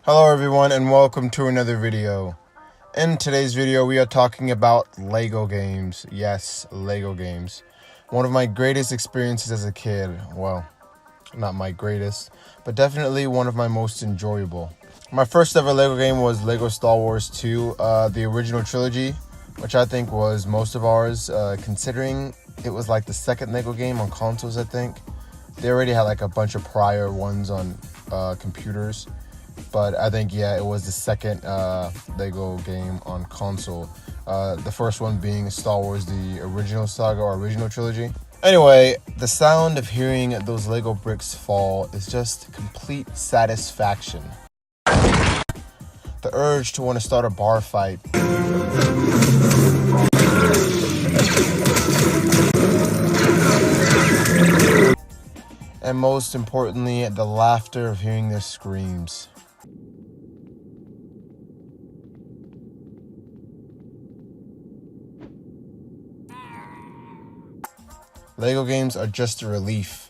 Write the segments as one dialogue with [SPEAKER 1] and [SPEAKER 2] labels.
[SPEAKER 1] Hello everyone and welcome to another video. In today's video we are talking about Lego games. Yes, Lego games. One of my greatest experiences as a kid. Well, not my greatest, but definitely one of my most enjoyable. My first ever Lego game was Lego Star Wars 2, the original trilogy, which I think was most of ours, considering it was like the second Lego game on consoles, I think. They already had like a bunch of prior ones on computers. But I think, yeah, it was the second Lego game on console. The first one being Star Wars, the original saga or original trilogy. Anyway, the sound of hearing those Lego bricks fall is just complete satisfaction. The urge to want to start a bar fight. And most importantly, the laughter of hearing their screams. Lego games are just a relief,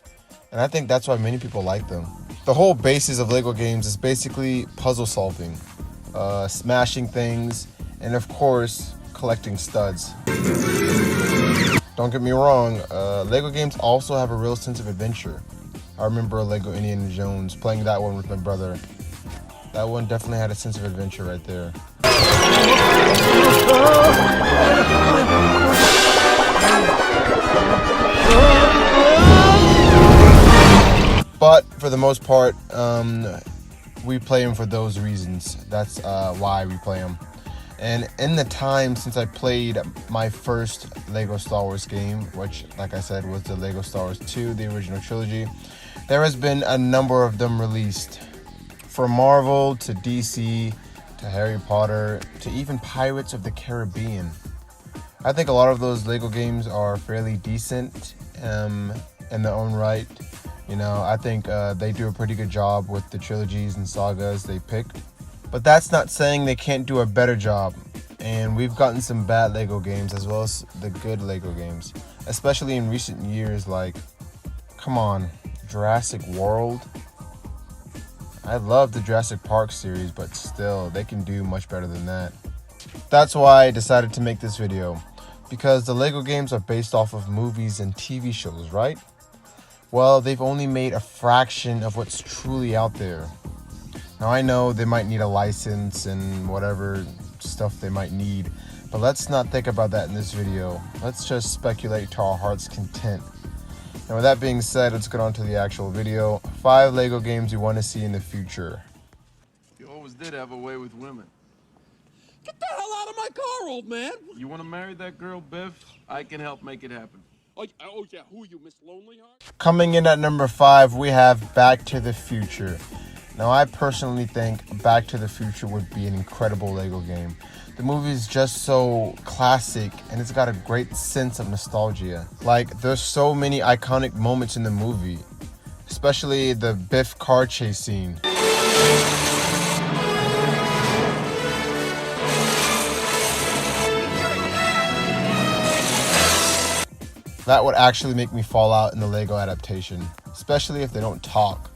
[SPEAKER 1] and I think that's why many people like them. The whole basis of Lego games is basically puzzle solving, smashing things, and of course, collecting studs. Don't get me wrong, Lego games also have a real sense of adventure. I remember Lego Indiana Jones, playing that one with my brother. That one definitely had a sense of adventure right there. But for the most part, we play them for those reasons. That's why we play them. And in the time since I played my first Lego Star Wars game, which, like I said, was the Lego Star Wars 2, the original trilogy, there has been a number of them released. From Marvel to DC to Harry Potter to even Pirates of the Caribbean. I think a lot of those Lego games are fairly decent in their own right. You know, I think they do a pretty good job with the trilogies and sagas they picked. But that's not saying they can't do a better job. And we've gotten some bad Lego games as well as the good Lego games. Especially in recent years, like, come on, Jurassic World. I love the Jurassic Park series, but still, they can do much better than that. That's why I decided to make this video. Because the Lego games are based off of movies and TV shows, right? Well, they've only made a fraction of what's truly out there. Now, I know they might need a license and whatever stuff they might need, but let's not think about that in this video. Let's just speculate to our heart's content. And with that being said, let's get on to the actual video. 5 Lego games you want to see in the future.
[SPEAKER 2] You always did have a way with women.
[SPEAKER 3] Get the hell out of my car, old man!
[SPEAKER 2] You want to marry that girl, Biff? I can help make it happen.
[SPEAKER 3] Oh yeah, who are you, Miss Lonelyheart?
[SPEAKER 1] Coming in at number 5, we have Back to the Future. Now, I personally think Back to the Future would be an incredible Lego game. The movie is just so classic, and it's got a great sense of nostalgia. Like, there's so many iconic moments in the movie, especially the Biff car chase scene. That would actually make me fall out in the Lego adaptation, especially if they don't talk.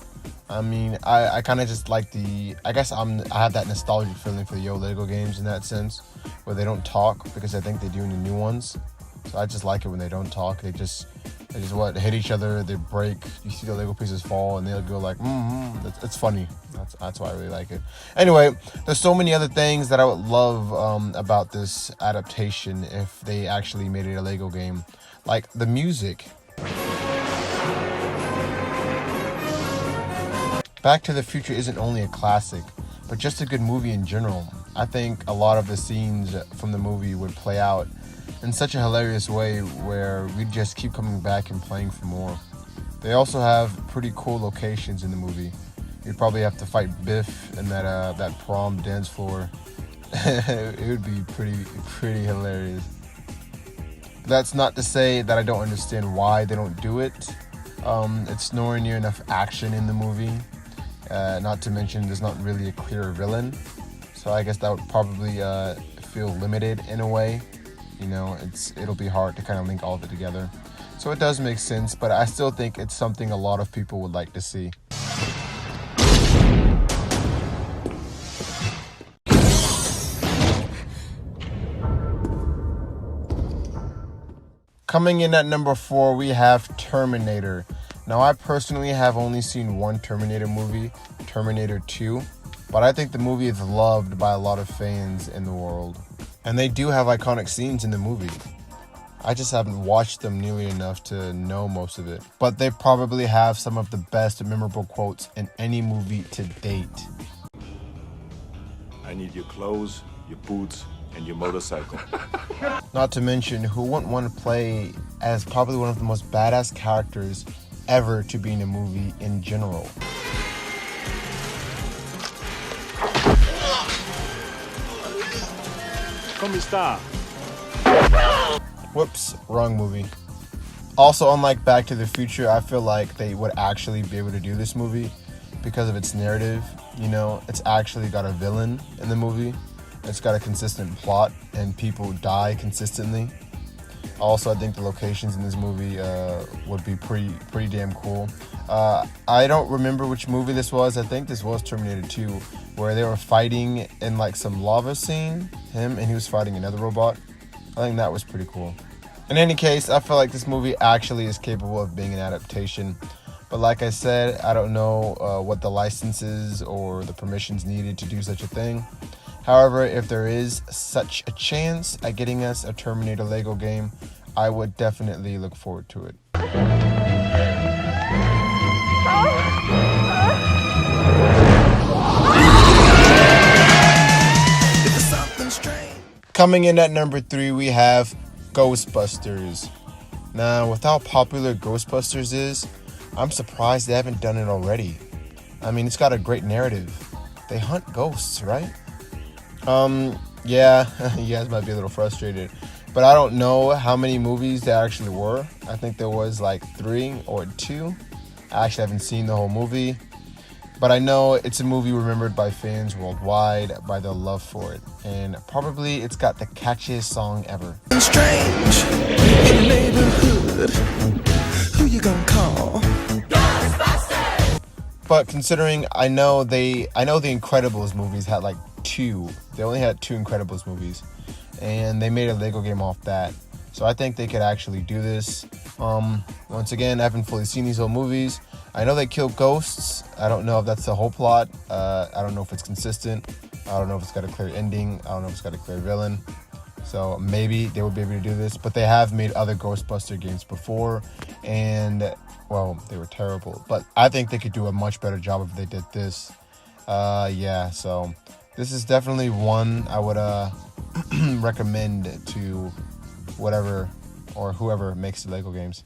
[SPEAKER 1] I mean, I kind of just like I have that nostalgic feeling for the old Lego games in that sense, where they don't talk, because I think they do in the new ones. So I just like it when they don't talk. They just hit each other, they break, you see the Lego pieces fall, and they'll go like, it's funny. That's why I really like it. Anyway, there's so many other things that I would love about this adaptation if they actually made it a Lego game. Like the music. Back to the Future isn't only a classic, but just a good movie in general. I think a lot of the scenes from the movie would play out in such a hilarious way where we'd just keep coming back and playing for more. They also have pretty cool locations in the movie. You'd probably have to fight Biff in that prom dance floor. It would be pretty hilarious. That's not to say that I don't understand why they don't do it. It's nowhere near enough action in the movie. Not to mention there's not really a clear villain. So I guess that would probably feel limited in a way. You know, it'll be hard to kind of link all of it together. So it does make sense, but I still think it's something a lot of people would like to see. Coming in at number 4, we have Terminator. Now, I personally have only seen one Terminator movie, Terminator 2, but I think the movie is loved by a lot of fans in the world. And they do have iconic scenes in the movie. I just haven't watched them nearly enough to know most of it. But they probably have some of the best memorable quotes in any movie to date.
[SPEAKER 4] I need your clothes, your boots, and your motorcycle.
[SPEAKER 1] Not to mention, who wouldn't want to play as probably one of the most badass characters ever to be in a movie in general.
[SPEAKER 4] Come sta?
[SPEAKER 1] Whoops, wrong movie. Also, unlike Back to the Future, I feel like they would actually be able to do this movie because of its narrative. You know, it's actually got a villain in the movie. It's got a consistent plot and people die consistently. Also, I think the locations in this movie would be pretty damn cool. I don't remember which movie this was. I think this was Terminator 2, where they were fighting in like some lava scene, and he was fighting another robot. I think that was pretty cool. In any case, I feel like this movie actually is capable of being an adaptation. But like I said, I don't know what the licenses or the permissions needed to do such a thing. However, if there is such a chance at getting us a Terminator Lego game, I would definitely look forward to it. Coming in at number 3, we have Ghostbusters. Now, with how popular Ghostbusters is, I'm surprised they haven't done it already. I mean, it's got a great narrative. They hunt ghosts, right? Yeah, you guys might be a little frustrated, but I don't know how many movies there actually were. I think there was like 3 or 2. I actually haven't seen the whole movie, but I know it's a movie remembered by fans worldwide by their love for it, and probably it's got the catchiest song ever.
[SPEAKER 5] Strange in the neighborhood. Who you gonna call?
[SPEAKER 1] But considering I know the Incredibles movies had like 2. They only had 2 Incredibles movies, and they made a Lego game off that. So I think they could actually do this. Once again, I haven't fully seen these whole movies. I know they kill ghosts. I don't know if that's the whole plot. I don't know if it's consistent. I don't know if it's got a clear ending. I don't know if it's got a clear villain. So maybe they would be able to do this. But they have made other Ghostbuster games before, and well, they were terrible. But I think they could do a much better job if they did this. Yeah, so this is definitely one I would recommend to whatever or whoever makes the Lego games.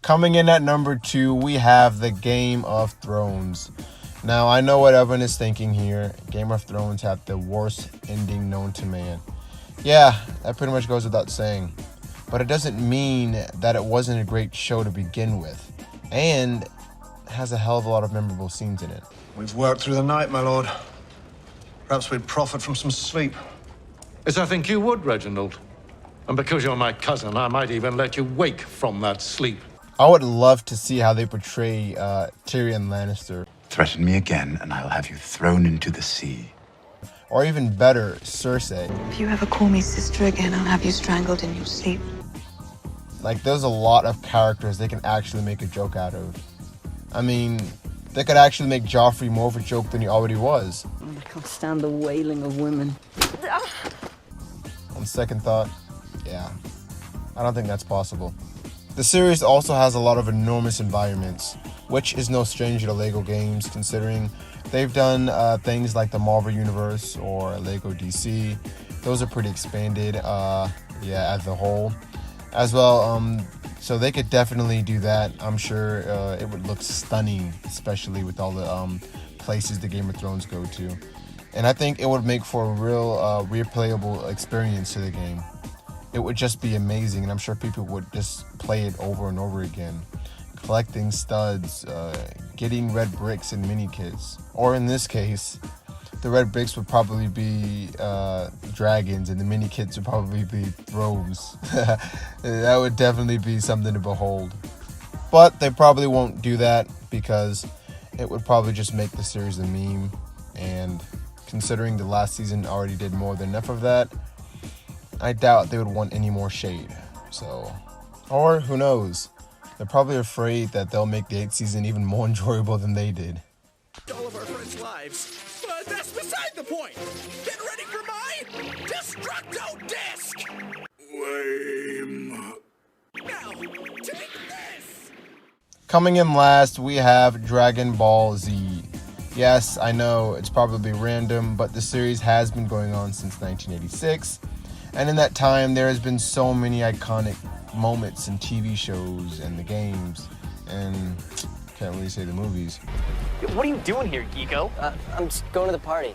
[SPEAKER 1] Coming in at number 2, we have the Game of Thrones. Now, I know what everyone is thinking here. Game of Thrones had the worst ending known to man. Yeah, that pretty much goes without saying. But it doesn't mean that it wasn't a great show to begin with. And has a hell of a lot of memorable scenes in it.
[SPEAKER 6] We've worked through the night, my lord. Perhaps we'd profit from some sleep.
[SPEAKER 7] Yes, I think you would, Reginald. And because you're my cousin, I might even let you wake from that sleep.
[SPEAKER 1] I would love to see how they portray Tyrion Lannister.
[SPEAKER 8] Threaten me again, and I'll have you thrown into the sea.
[SPEAKER 1] Or even better, Cersei.
[SPEAKER 9] If you ever call me sister again, I'll have you strangled in your sleep.
[SPEAKER 1] Like, there's a lot of characters they can actually make a joke out of. I mean, they could actually make Joffrey more of a joke than he already was.
[SPEAKER 10] I can't stand the wailing of women.
[SPEAKER 1] On second thought, yeah, I don't think that's possible. The series also has a lot of enormous environments, which is no stranger to Lego games, considering they've done things like the Marvel Universe or Lego DC. Those are pretty expanded, as a whole. As well, so they could definitely do that. I'm sure it would look stunning, especially with all the places the Game of Thrones go to. And I think it would make for a real replayable experience to the game. It would just be amazing, and I'm sure people would just play it over and over again. Collecting studs, getting red bricks and mini kits. Or in this case, the red bricks would probably be dragons, and the mini kits would probably be throws. That would definitely be something to behold. But they probably won't do that because it would probably just make the series a meme. And considering the last season already did more than enough of that, I doubt they would want any more shade. So, or who knows? They're probably afraid that they'll make the 8th season even more enjoyable than they did.
[SPEAKER 3] All of our friends' lives. But that's beside the point. Get ready for my Destructo Disc! Lame. Now, take this!
[SPEAKER 1] Coming in last, we have Dragon Ball Z. Yes, I know it's probably random, but the series has been going on since 1986. And in that time, there has been so many iconic moments in TV shows and the games, and can't really say the movies.
[SPEAKER 11] What are you doing here, geeko?
[SPEAKER 12] I'm just going to the party.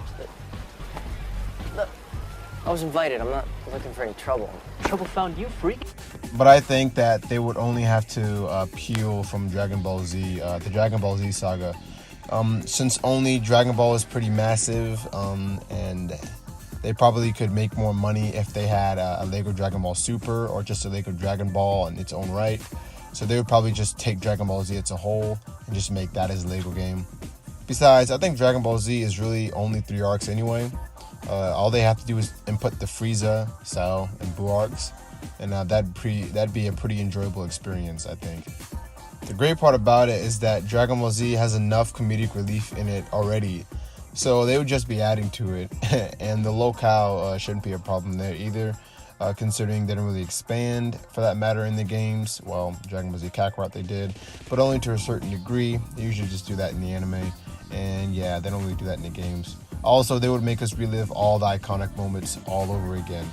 [SPEAKER 12] Look, I was invited. I'm not looking for any trouble.
[SPEAKER 11] Trouble found you, freak.
[SPEAKER 1] But I think that they would only have to peel from Dragon Ball Z, the Dragon Ball Z saga. Since only Dragon Ball is pretty massive, and they probably could make more money if they had a Lego Dragon Ball Super or just a Lego Dragon Ball in its own right. So they would probably just take Dragon Ball Z as a whole and just make that as a Lego game. Besides, I think Dragon Ball Z is really only 3 arcs anyway. All they have to do is input the Frieza, Cell, and Buu arcs, and that'd be a pretty enjoyable experience, I think. The great part about it is that Dragon Ball Z has enough comedic relief in it already, so they would just be adding to it, and the locale shouldn't be a problem there either, considering they don't really expand, for that matter, in the games. Well, Dragon Ball Z Kakarot they did, but only to a certain degree. They usually just do that in the anime, and yeah, they don't really do that in the games. Also, they would make us relive all the iconic moments all over again.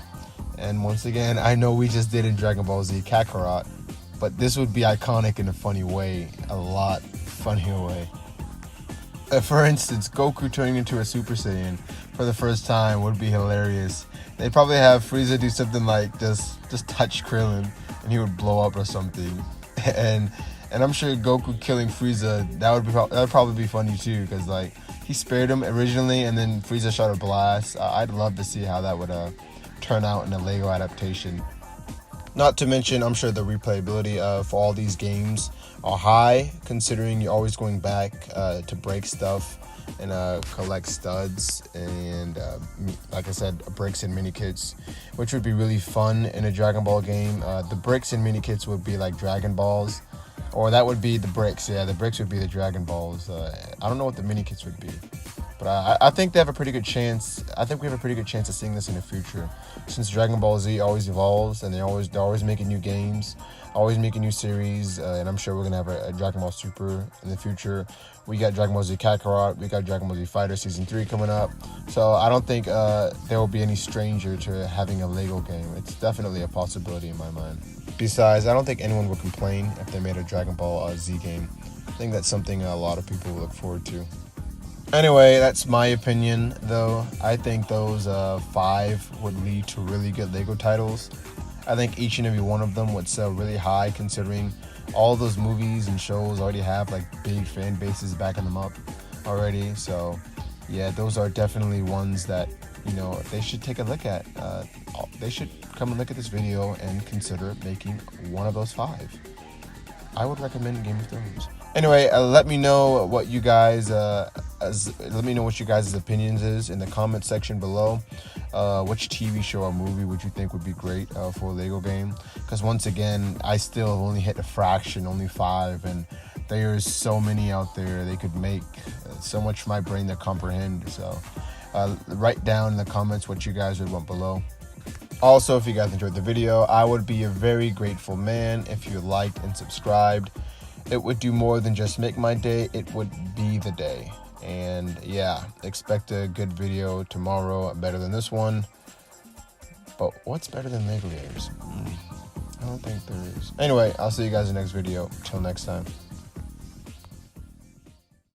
[SPEAKER 1] And once again, I know we just did in Dragon Ball Z Kakarot, but this would be iconic in a funny way, a lot funnier way. For instance, Goku turning into a Super Saiyan for the first time would be hilarious. They'd probably have Frieza do something like just touch Krillin and he would blow up or something. And I'm sure Goku killing Frieza, that would probably be funny too, because like he spared him originally and then Frieza shot a blast. I'd love to see how that would turn out in a Lego adaptation. Not to mention, I'm sure the replayability for all these games are high, considering you're always going back to break stuff and collect studs and, like I said, bricks and mini kits, which would be really fun in a Dragon Ball game. The bricks and mini kits would be like Dragon Balls, or that would be the bricks. Yeah, the bricks would be the Dragon Balls. I don't know what the mini kits would be, but I think they have a pretty good chance. I think we have a pretty good chance of seeing this in the future, since Dragon Ball Z always evolves and they're always making new games, always making new series, and I'm sure we're gonna have a Dragon Ball Super in the future. We got Dragon Ball Z Kakarot, we got Dragon Ball Z Fighter Season 3 coming up, so I don't think there will be any stranger to having a Lego game. It's definitely a possibility in my mind. Besides, I don't think anyone would complain if they made a Dragon Ball Z game. I think that's something a lot of people look forward to. Anyway, that's my opinion, though. I think those 5 would lead to really good Lego titles. I think each and every one of them would sell really high, considering all those movies and shows already have like big fan bases backing them up already. So yeah, those are definitely ones that, you know, they should take a look at. They should come and look at this video and consider making one of those 5. I would recommend Game of Thrones. Anyway, let me know what you guys let me know what you guys' opinions is in the comment section below. Which TV show or movie would you think would be great for a Lego game? Because once again, I still only hit a fraction, only 5, and there's so many out there they could make. So much for my brain to comprehend. So write down in the comments what you guys would want below. Also, if you guys enjoyed the video, I would be a very grateful man if you liked and subscribed. It would do more than just make my day, it would be the day. And yeah, expect a good video tomorrow, better than this one. But what's better than Lego games? I don't think there is. Anyway, I'll see you guys in the next video. Till next time.